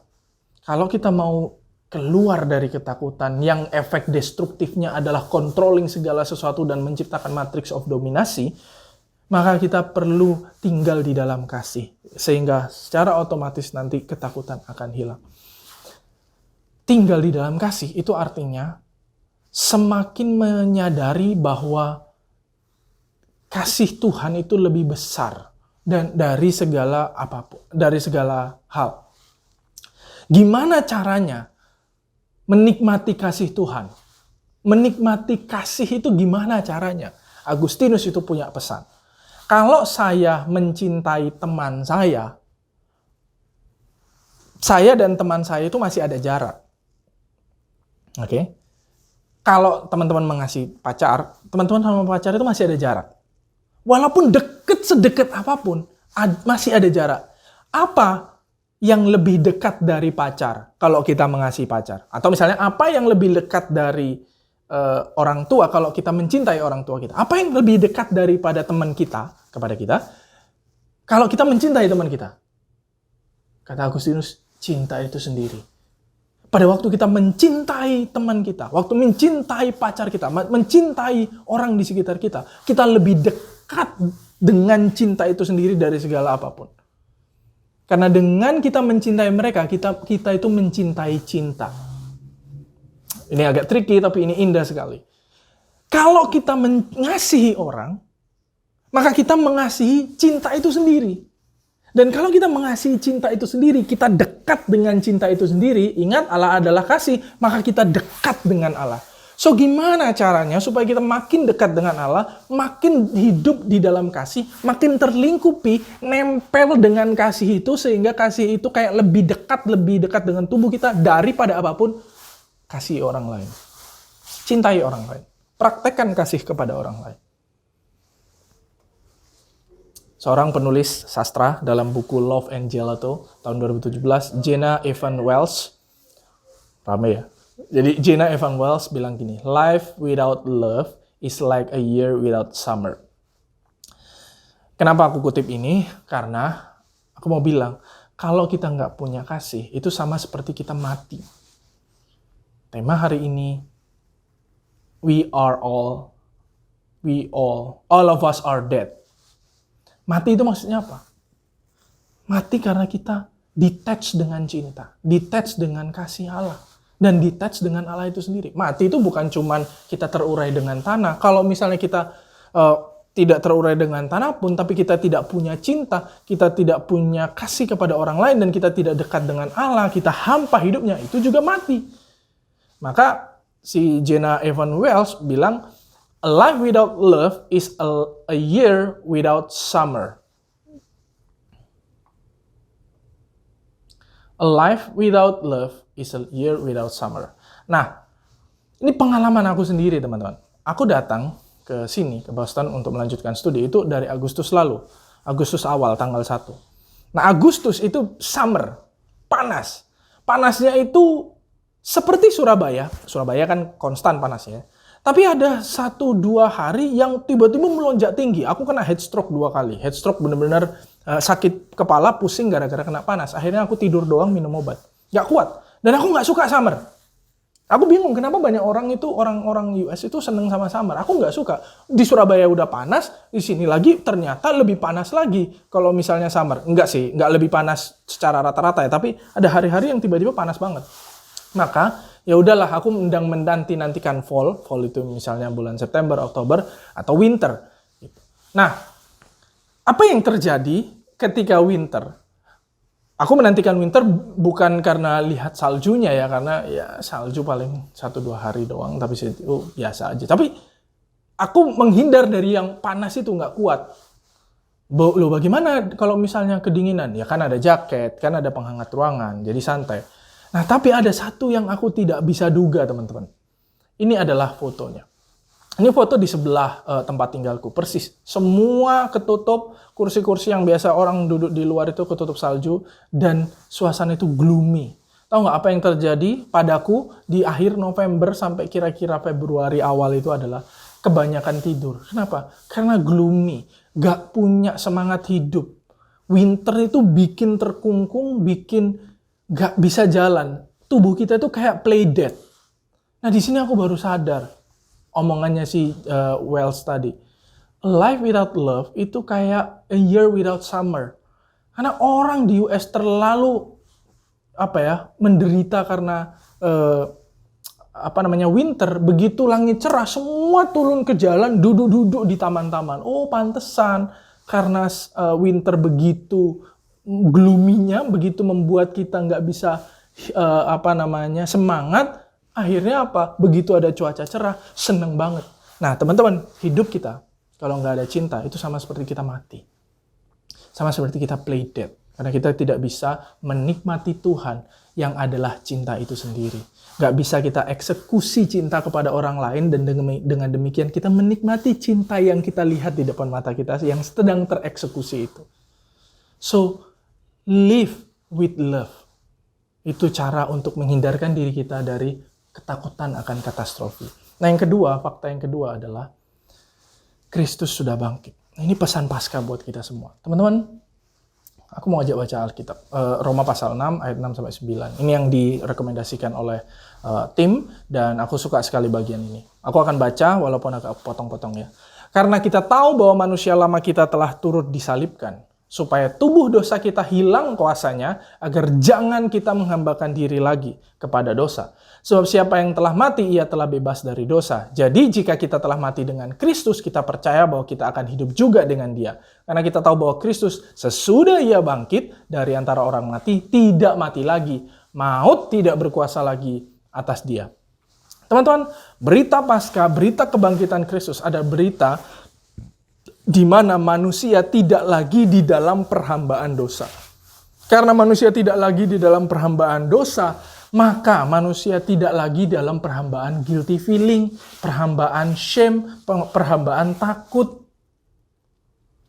Kalau kita mau keluar dari ketakutan yang efek destruktifnya adalah controlling segala sesuatu dan menciptakan matrix of dominasi, maka kita perlu tinggal di dalam kasih. Sehingga secara otomatis nanti ketakutan akan hilang. Tinggal di dalam kasih itu artinya semakin menyadari bahwa kasih Tuhan itu lebih besar dan dari segala apapun, dari segala hal. Gimana caranya menikmati kasih Tuhan? Menikmati kasih itu gimana caranya? Agustinus itu punya pesan. Kalau saya mencintai teman saya dan teman saya itu masih ada jarak. Oke? Kalau teman-teman mengasihi pacar, teman-teman sama pacar itu masih ada jarak. Walaupun sedekat apapun, masih ada jarak. Apa yang lebih dekat dari pacar kalau kita mengasihi pacar? Atau misalnya apa yang lebih dekat dari orang tua kalau kita mencintai orang tua kita? Apa yang lebih dekat daripada teman kita kepada kita kalau kita mencintai teman kita? Kata Agustinus, cinta itu sendiri. Pada waktu kita mencintai teman kita, waktu mencintai pacar kita, mencintai orang di sekitar kita, kita lebih dekat dengan cinta itu sendiri dari segala apapun. Karena dengan kita mencintai mereka, kita itu mencintai cinta. Ini agak tricky, tapi ini indah sekali. Kalau kita mengasihi orang, maka kita mengasihi cinta itu sendiri. Dan kalau kita mengasihi cinta itu sendiri, kita dekat dengan cinta itu sendiri. Ingat, Allah adalah kasih, maka kita dekat dengan Allah. So, gimana caranya supaya kita makin dekat dengan Allah, makin hidup di dalam kasih, makin terlingkupi, nempel dengan kasih itu, sehingga kasih itu kayak lebih dekat dengan tubuh kita daripada apapun. Kasih orang lain. Cintai orang lain. Praktekkan kasih kepada orang lain. Seorang penulis sastra dalam buku Love and Gelato tahun 2017, Jenna Evan Wells. Rame ya? Jadi Jenna Evan Wells bilang gini, "Life without love is like a year without summer." Kenapa aku kutip ini? Karena aku mau bilang, kalau kita nggak punya kasih, itu sama seperti kita mati. Tema hari ini, all of us are dead. Mati itu maksudnya apa? Mati karena kita detach dengan cinta, detach dengan kasih Allah, dan detach dengan Allah itu sendiri. Mati itu bukan cuman kita terurai dengan tanah. Kalau misalnya kita tidak terurai dengan tanah pun, tapi kita tidak punya cinta, kita tidak punya kasih kepada orang lain, dan kita tidak dekat dengan Allah, kita hampa hidupnya, itu juga mati. Maka si Jenna Evan Wells bilang, "A life without love is a year without summer." A life without love is a year without summer. Nah, ini pengalaman aku sendiri, teman-teman. Aku datang ke sini, ke Boston untuk melanjutkan studi itu dari Agustus lalu. Agustus awal, tanggal 1. Nah, Agustus itu summer, panas. Panasnya itu seperti Surabaya. Surabaya kan konstan panasnya. Tapi ada 1-2 hari yang tiba-tiba melonjak tinggi. Aku kena heat stroke 2 kali. Heat stroke benar-benar sakit kepala, pusing gara-gara kena panas. Akhirnya aku tidur doang, minum obat. Gak kuat. Dan aku gak suka summer. Aku bingung kenapa banyak orang US itu seneng sama summer. Aku gak suka. Di Surabaya udah panas, di sini lagi ternyata lebih panas lagi. Kalau misalnya summer. Enggak sih, gak lebih panas secara rata-rata ya. Tapi ada hari-hari yang tiba-tiba panas banget. Maka ya udahlah, aku menanti-nantikan fall itu misalnya bulan September, Oktober, atau winter. Nah, apa yang terjadi ketika winter? Aku menantikan winter bukan karena lihat saljunya ya, karena ya salju paling 1-2 hari doang, tapi itu biasa aja. Tapi aku menghindar dari yang panas itu, nggak kuat. Loh, bagaimana kalau misalnya kedinginan? Ya kan ada jaket, kan ada penghangat ruangan, jadi santai. Nah, tapi ada satu yang aku tidak bisa duga, teman-teman. Ini adalah fotonya. Ini foto di sebelah tempat tinggalku, persis. Semua ketutup, kursi-kursi yang biasa orang duduk di luar itu ketutup salju, dan suasana itu gloomy. Tahu nggak apa yang terjadi padaku di akhir November sampai kira-kira Februari awal itu adalah kebanyakan tidur. Kenapa? Karena gloomy, nggak punya semangat hidup. Winter itu bikin terkungkung, bikin gak bisa jalan. Tubuh kita itu kayak play dead. Nah, di sini aku baru sadar omongannya si Wells tadi. a life without love itu kayak a year without summer. Karena orang di US terlalu menderita karena winter. Begitu langit cerah, semua turun ke jalan, duduk-duduk di taman-taman. Oh, pantesan karena winter begitu gloomy-nya, begitu membuat kita nggak bisa semangat. Akhirnya begitu ada cuaca cerah, seneng banget. Nah, teman-teman, hidup kita kalau nggak ada cinta itu sama seperti kita mati, sama seperti kita play dead. Karena kita tidak bisa menikmati Tuhan yang adalah cinta itu sendiri. Gak bisa kita eksekusi cinta kepada orang lain, dan dengan demikian kita menikmati cinta yang kita lihat di depan mata kita yang sedang tereksekusi itu. So, live with love. Itu cara untuk menghindarkan diri kita dari ketakutan akan katastrofi. Nah, fakta yang kedua adalah Kristus sudah bangkit. Ini pesan Paskah buat kita semua. Teman-teman, aku mau ajak baca Alkitab. Roma pasal 6 ayat 6-9. Ini yang direkomendasikan oleh tim, dan aku suka sekali bagian ini. Aku akan baca walaupun agak potong-potong ya. Karena kita tahu bahwa manusia lama kita telah turut disalibkan, supaya tubuh dosa kita hilang kuasanya, agar jangan kita menghambakan diri lagi kepada dosa. Sebab siapa yang telah mati, ia telah bebas dari dosa. Jadi jika kita telah mati dengan Kristus, kita percaya bahwa kita akan hidup juga dengan Dia. Karena kita tahu bahwa Kristus sesudah Ia bangkit dari antara orang mati, tidak mati lagi. Maut tidak berkuasa lagi atas Dia. Teman-teman, berita Paskah, berita kebangkitan Kristus, ada berita di mana manusia tidak lagi di dalam perhambaan dosa. Karena manusia tidak lagi di dalam perhambaan dosa, maka manusia tidak lagi dalam perhambaan guilty feeling, perhambaan shame, perhambaan takut.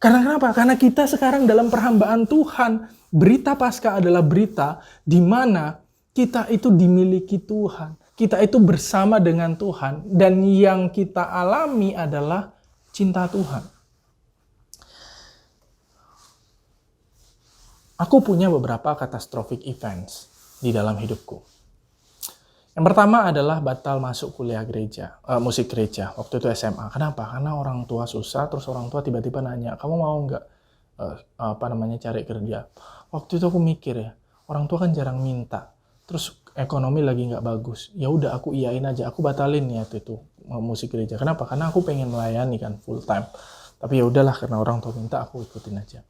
Karena kenapa? Karena kita sekarang dalam perhambaan Tuhan. Berita Paskah adalah berita di mana kita itu dimiliki Tuhan. Kita itu bersama dengan Tuhan. Dan yang kita alami adalah cinta Tuhan. Aku punya beberapa catastrophic events di dalam hidupku. Yang pertama adalah batal masuk kuliah musik gereja waktu itu SMA. Kenapa? Karena orang tua susah, terus orang tua tiba-tiba nanya, kamu mau nggak cari kerja? Waktu itu aku mikir ya, orang tua kan jarang minta, terus ekonomi lagi nggak bagus. Ya udah aku iyain aja, aku batalin ya itu musik gereja. Kenapa? Karena aku pengen melayani kan full time. Tapi ya udahlah, karena orang tua minta, aku ikutin aja.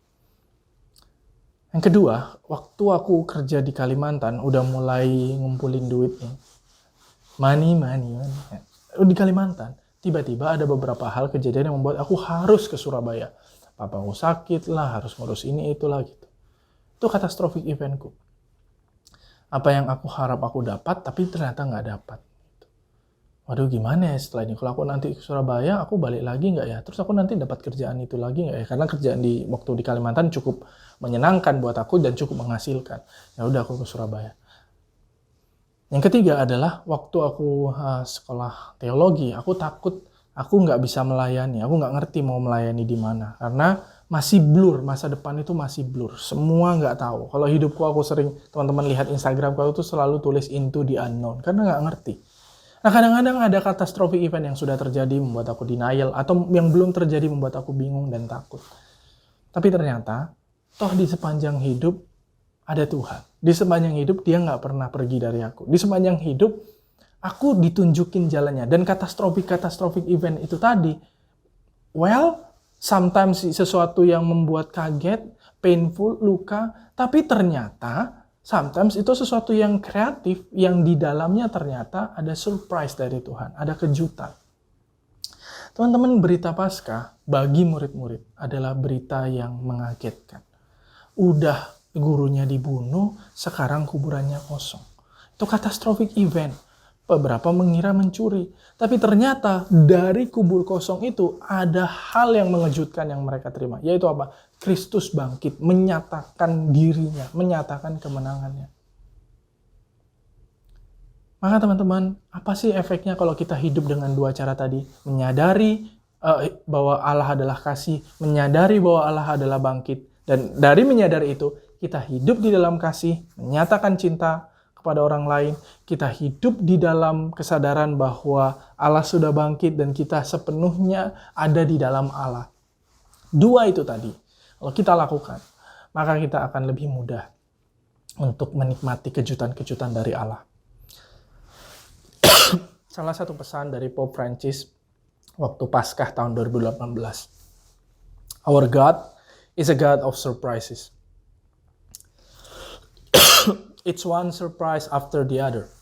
Yang kedua, waktu aku kerja di Kalimantan, udah mulai ngumpulin duit nih. Money. Di Kalimantan, tiba-tiba ada beberapa hal kejadian yang membuat aku harus ke Surabaya. Papaku sakit lah, harus ngurus ini, itulah gitu. Itu catastrophic eventku. Apa yang aku harap aku dapat, tapi ternyata nggak dapat. Waduh, gimana ya setelah ini? Kalau aku nanti ke Surabaya, aku balik lagi nggak ya? Terus aku nanti dapat kerjaan itu lagi nggak ya? Karena kerjaan waktu di Kalimantan cukup menyenangkan buat aku dan cukup menghasilkan. Ya udah, aku ke Surabaya. Yang ketiga adalah waktu aku sekolah teologi, aku takut aku nggak bisa melayani. Aku nggak ngerti mau melayani di mana. Karena masih blur, masa depan itu masih blur. Semua nggak tahu. Kalau hidupku, aku sering, teman-teman lihat Instagram, aku tuh selalu tulis into the unknown. Karena nggak ngerti. Nah, kadang-kadang ada catastrophic event yang sudah terjadi membuat aku denial, atau yang belum terjadi membuat aku bingung dan takut. Tapi ternyata, toh di sepanjang hidup ada Tuhan. Di sepanjang hidup Dia nggak pernah pergi dari aku. Di sepanjang hidup aku ditunjukin jalannya. Dan catastrophic event itu tadi, sometimes sesuatu yang membuat kaget, painful, luka, tapi ternyata sometimes itu sesuatu yang kreatif, yang di dalamnya ternyata ada surprise dari Tuhan, ada kejutan. Teman-teman, berita Paskah bagi murid-murid adalah berita yang mengagetkan. Udah gurunya dibunuh, sekarang kuburannya kosong. Itu catastrophic event. Beberapa mengira mencuri. Tapi ternyata dari kubur kosong itu ada hal yang mengejutkan yang mereka terima. Yaitu apa? Kristus bangkit, menyatakan dirinya, menyatakan kemenangannya. Maka teman-teman, apa sih efeknya kalau kita hidup dengan dua cara tadi? Menyadari bahwa Allah adalah kasih, menyadari bahwa Allah adalah bangkit. Dan dari menyadari itu, kita hidup di dalam kasih, menyatakan cinta kepada orang lain. Kita hidup di dalam kesadaran bahwa Allah sudah bangkit dan kita sepenuhnya ada di dalam Allah. Dua itu tadi, kalau kita lakukan, maka kita akan lebih mudah untuk menikmati kejutan-kejutan dari Allah. Salah satu pesan dari Pope Francis waktu Paskah tahun 2018. Our God is a God of surprises. It's one surprise after the other.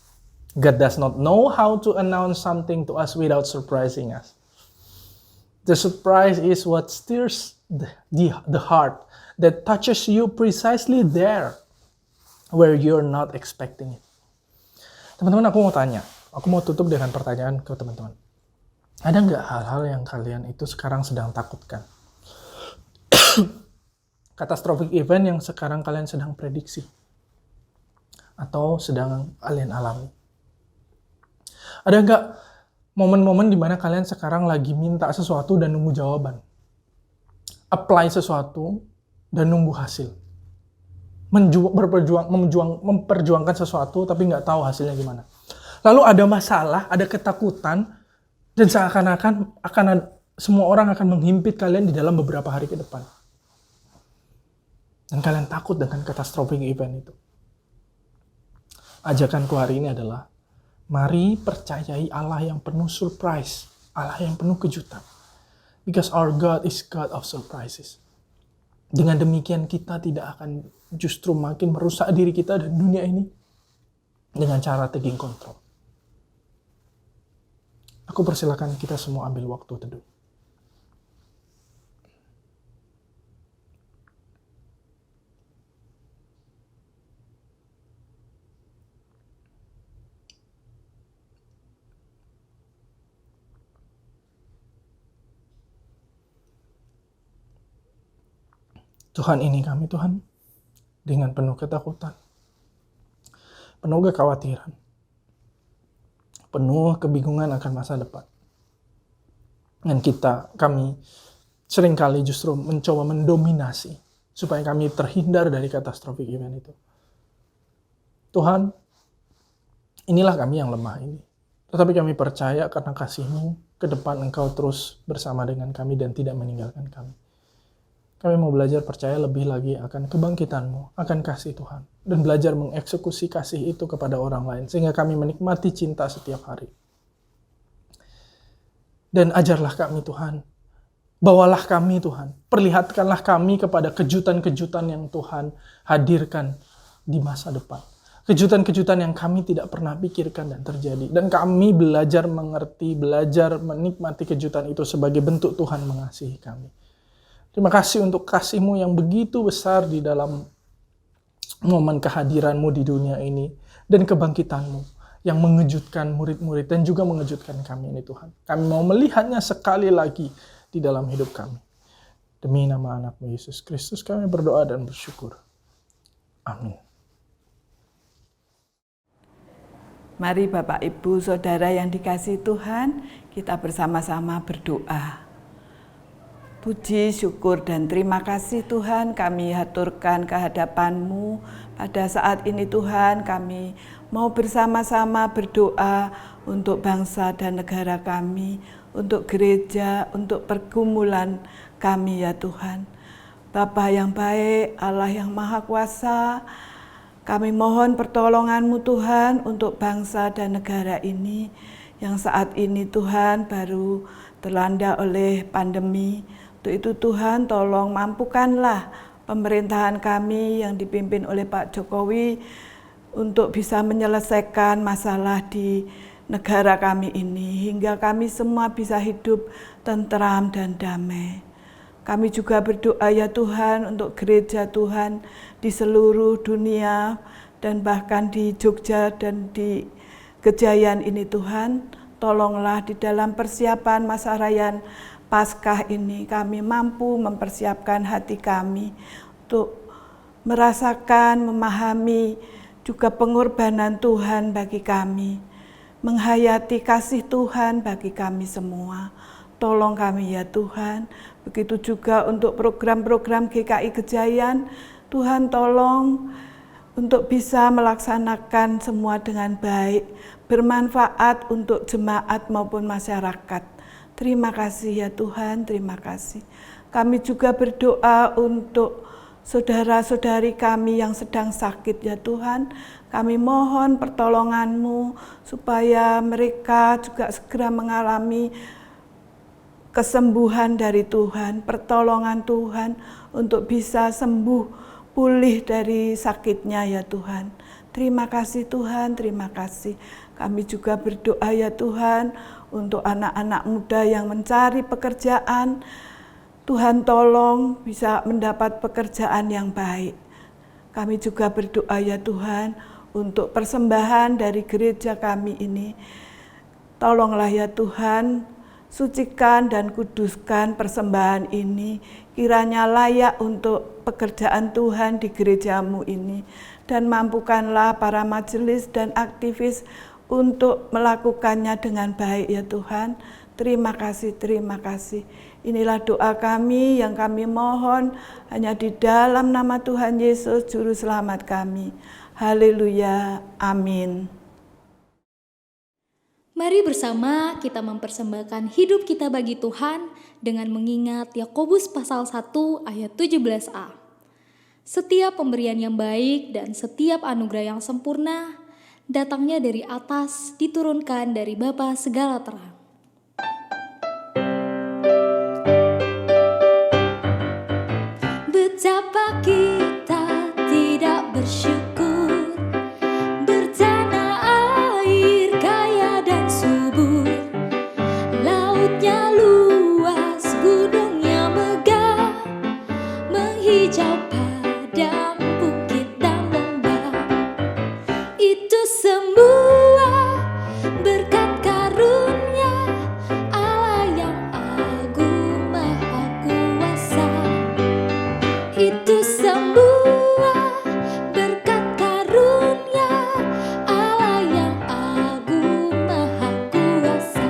God does not know how to announce something to us without surprising us. The surprise is what stirs the heart, that touches you precisely there where you're not expecting it. Teman-teman, aku mau tutup dengan pertanyaan ke teman-teman. Ada nggak hal-hal yang kalian itu sekarang sedang takutkan? Catastrophic event yang sekarang kalian sedang prediksi? Atau sedang kalian alami? Ada nggak momen-momen di mana kalian sekarang lagi minta sesuatu dan nunggu jawaban? Apply sesuatu dan nunggu hasil. Memperjuangkan sesuatu tapi nggak tahu hasilnya gimana. Lalu ada masalah, ada ketakutan, dan seakan-akan semua orang akan menghimpit kalian di dalam beberapa hari ke depan. Dan kalian takut dengan catastrophic event itu. Ajakanku hari ini adalah, mari percayai Allah yang penuh surprise, Allah yang penuh kejutan. Because our God is God of surprises. Dengan demikian kita tidak akan justru makin merusak diri kita dan dunia ini dengan cara taking control. Aku persilakan kita semua ambil waktu teduh. Tuhan, ini kami Tuhan, dengan penuh ketakutan, penuh kekhawatiran, penuh kebingungan akan masa depan. Dan kami seringkali justru mencoba mendominasi supaya kami terhindar dari catastrophic event itu. Tuhan, inilah kami yang lemah ini. Tetapi kami percaya karena kasih-Mu, ke depan Engkau terus bersama dengan kami dan tidak meninggalkan kami. Kami mau belajar percaya lebih lagi akan kebangkitan-Mu, akan kasih Tuhan. Dan belajar mengeksekusi kasih itu kepada orang lain. Sehingga kami menikmati cinta setiap hari. Dan ajarlah kami Tuhan. Bawalah kami Tuhan. Perlihatkanlah kami kepada kejutan-kejutan yang Tuhan hadirkan di masa depan. Kejutan-kejutan yang kami tidak pernah pikirkan dan terjadi. Dan kami belajar mengerti, belajar menikmati kejutan itu sebagai bentuk Tuhan mengasihi kami. Terima kasih untuk kasih-Mu yang begitu besar di dalam momen kehadiran-Mu di dunia ini. Dan kebangkitan-Mu yang mengejutkan murid-murid dan juga mengejutkan kami ini Tuhan. Kami mau melihatnya sekali lagi di dalam hidup kami. Demi nama anak-Mu Yesus Kristus kami berdoa dan bersyukur. Amin. Mari Bapak, Ibu, Saudara yang dikasihi Tuhan, kita bersama-sama berdoa. Puji, syukur, dan terima kasih Tuhan kami haturkan kehadapan-Mu. Pada saat ini Tuhan kami mau bersama-sama berdoa untuk bangsa dan negara kami, untuk gereja, untuk pergumulan kami ya Tuhan. Bapa yang baik, Allah yang Maha Kuasa, kami mohon pertolongan-Mu Tuhan untuk bangsa dan negara ini yang saat ini Tuhan baru terlanda oleh pandemi. Untuk itu Tuhan tolong mampukanlah pemerintahan kami yang dipimpin oleh Pak Jokowi untuk bisa menyelesaikan masalah di negara kami ini hingga kami semua bisa hidup tentram dan damai. Kami juga berdoa ya Tuhan untuk gereja Tuhan di seluruh dunia dan bahkan di Jogja dan di Gejayan ini Tuhan. Tolonglah di dalam persiapan masa raya Paskah ini kami mampu mempersiapkan hati kami untuk merasakan, memahami juga pengorbanan Tuhan bagi kami, menghayati kasih Tuhan bagi kami semua. Tolong kami ya Tuhan, begitu juga untuk program-program GKI Gejayan, Tuhan tolong untuk bisa melaksanakan semua dengan baik, bermanfaat untuk jemaat maupun masyarakat. Terima kasih ya Tuhan, terima kasih. Kami juga berdoa untuk saudara-saudari kami yang sedang sakit ya Tuhan. Kami mohon pertolongan-Mu supaya mereka juga segera mengalami kesembuhan dari Tuhan, pertolongan Tuhan untuk bisa sembuh, pulih dari sakitnya ya Tuhan. Terima kasih Tuhan, terima kasih. Kami juga berdoa ya Tuhan untuk anak-anak muda yang mencari pekerjaan. Tuhan tolong bisa mendapat pekerjaan yang baik. Kami juga berdoa ya Tuhan untuk persembahan dari gereja kami ini. Tolonglah ya Tuhan, sucikan dan kuduskan persembahan ini. Kiranya layak untuk pekerjaan Tuhan di gereja-Mu ini. Dan mampukanlah para majelis dan aktivis untuk melakukannya dengan baik ya Tuhan. Terima kasih, terima kasih. Inilah doa kami yang kami mohon hanya di dalam nama Tuhan Yesus Juru Selamat kami. Haleluya, amin. Mari bersama kita mempersembahkan hidup kita bagi Tuhan dengan mengingat Yakobus pasal 1 ayat 17a. Setiap pemberian yang baik dan setiap anugerah yang sempurna datangnya dari atas, diturunkan dari Bapa segala terang. Betapa kita tidak bersyukur, bertanah air kaya dan subur, lautnya luas, gunungnya megah, menghijau padang, bukit dan lembah. Itu semua berkat karunia Allah yang agung maha kuasa. Itu semua berkat karunia Allah yang agung maha kuasa.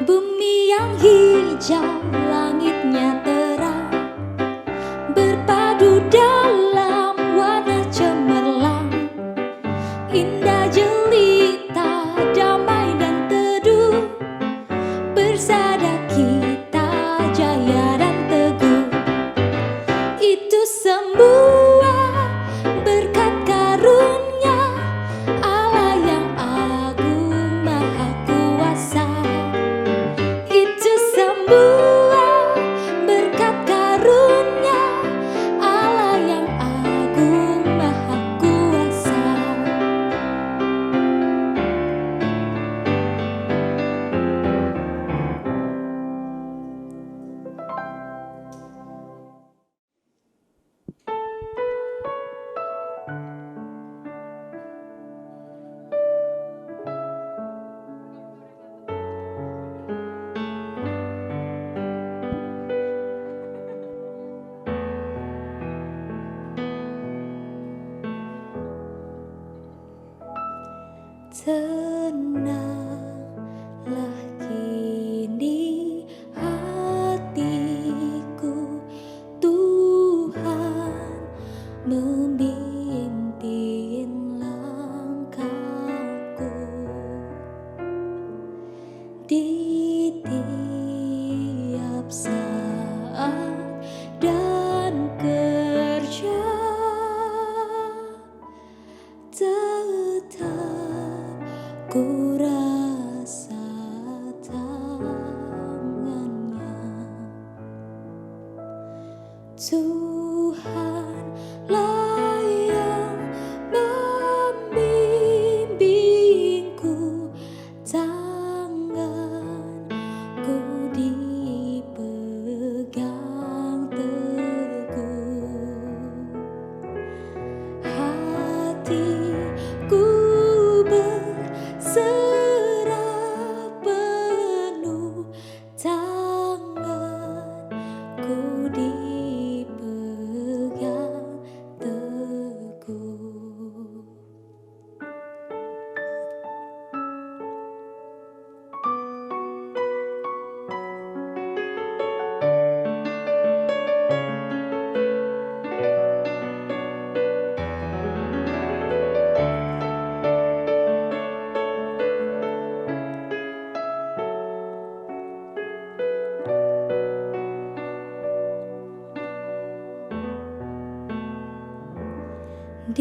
Bumi yang hijau, langitnya terang, berpadu dalam warna cemerlang. Indah jelita, damai dan teduh, bersada kita jaya dan teguh. Itu semua berkat karunia Allah yang agung maha kuasa. Itu semua berkat karunia Allah yang agung maha kuasa. Tenanglah kini hatiku, Tuhan memimpin langkahku di tiap saat dan kerja. Tetap ku rasa tangannya. Tuhanlah yang membimbingku, tanganku dipegang teguh. Hatiku berserah penuh, tanganku dipegang teguh.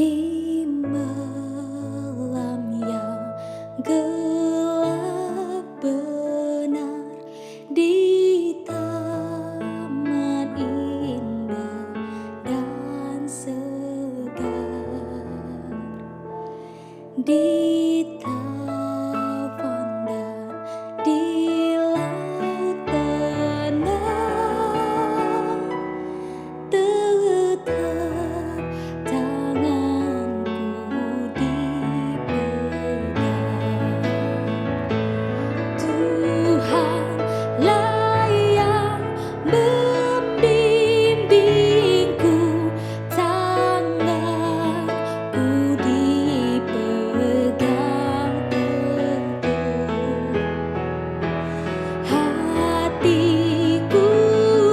di malam yang gelap benar, di taman indah dan segar, di tawon dan di laut tenang, tetap tanganku dipegang. Tuhanlah yang membimbingku, tanganku dipegang teguh. Hatiku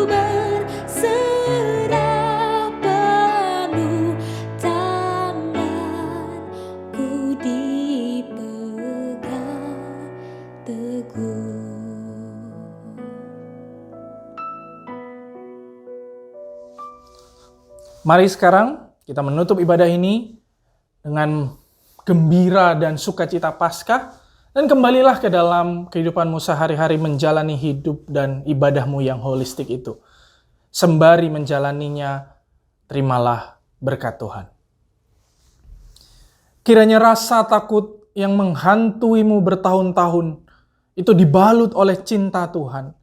berserah penuh, tanganku dipegang teguh. Mari sekarang kita menutup ibadah ini dengan gembira dan sukacita Paskah, dan kembalilah ke dalam kehidupanmu sehari-hari menjalani hidup dan ibadahmu yang holistik itu. Sembari menjalaninya, terimalah berkat Tuhan. Kiranya rasa takut yang menghantuimu bertahun-tahun itu dibalut oleh cinta Tuhan,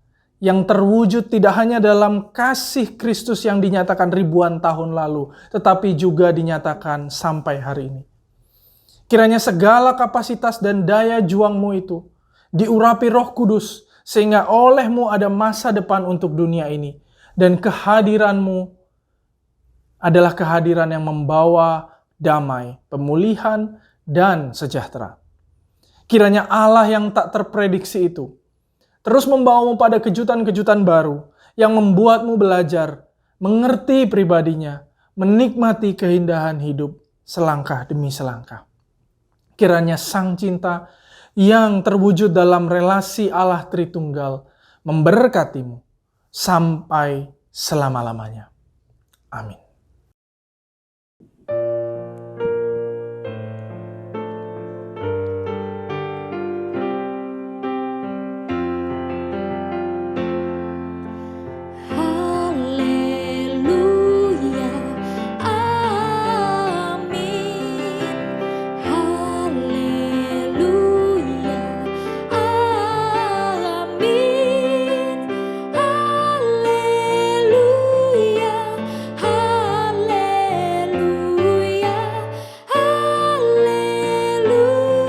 yang terwujud tidak hanya dalam kasih Kristus yang dinyatakan ribuan tahun lalu, tetapi juga dinyatakan sampai hari ini. Kiranya segala kapasitas dan daya juangmu itu diurapi Roh Kudus, sehingga olehmu ada masa depan untuk dunia ini, dan kehadiranmu adalah kehadiran yang membawa damai, pemulihan, dan sejahtera. Kiranya Allah yang tak terprediksi itu terus membawamu pada kejutan-kejutan baru yang membuatmu belajar, mengerti pribadinya, menikmati keindahan hidup selangkah demi selangkah. Kiranya Sang Cinta yang terwujud dalam relasi Allah Tritunggal memberkatimu sampai selama-lamanya. Amin. Haleluya, amin. Haleluya, amin. Haleluya, haleluya, haleluya,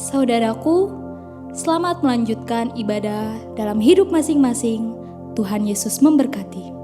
Saudaraku, selamat melanjutkan ibadah dalam hidup masing-masing. Tuhan Yesus memberkati.